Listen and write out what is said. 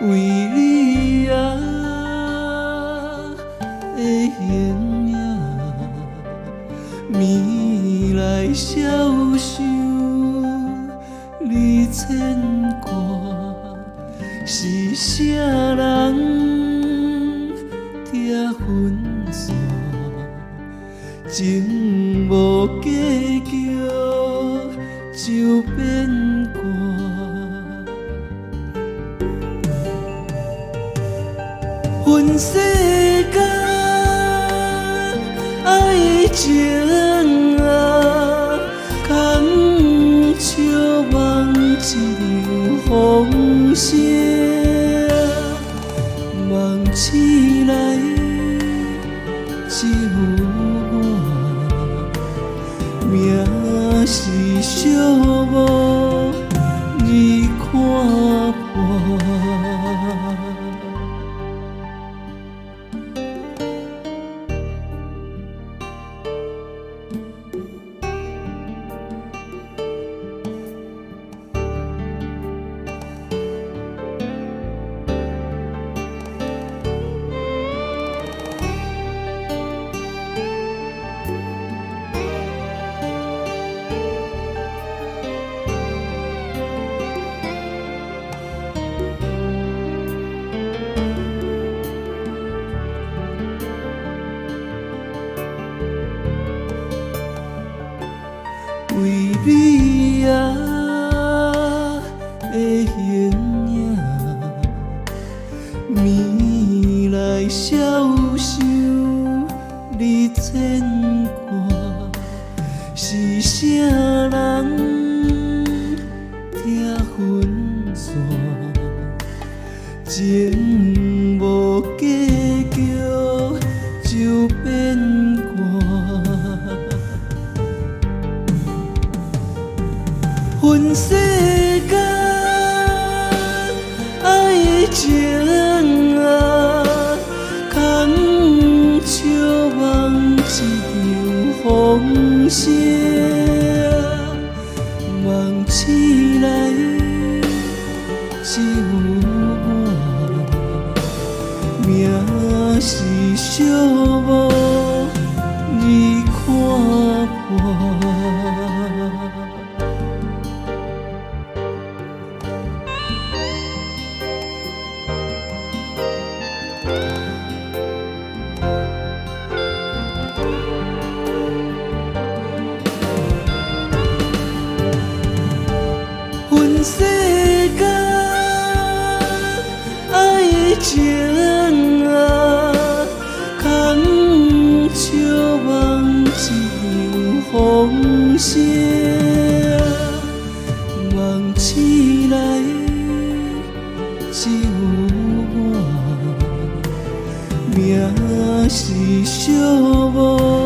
为你啊的形影，暝来消受你牵挂，是啥人拆分线？情无结局就变卦。分世间爱情啊，空笑望一场风声，梦醒来只有我，命是寂寞你看破。为你啊的形影，暝来消受你牵挂，是啥人拆分线？情无结局就变卦。分世间爱情啊，空笑望一场风声，梦醒来只有我，命是寂寞你看破。分世间爱情啊，空笑望一场风声，梦醒来只有我，命是寂寞。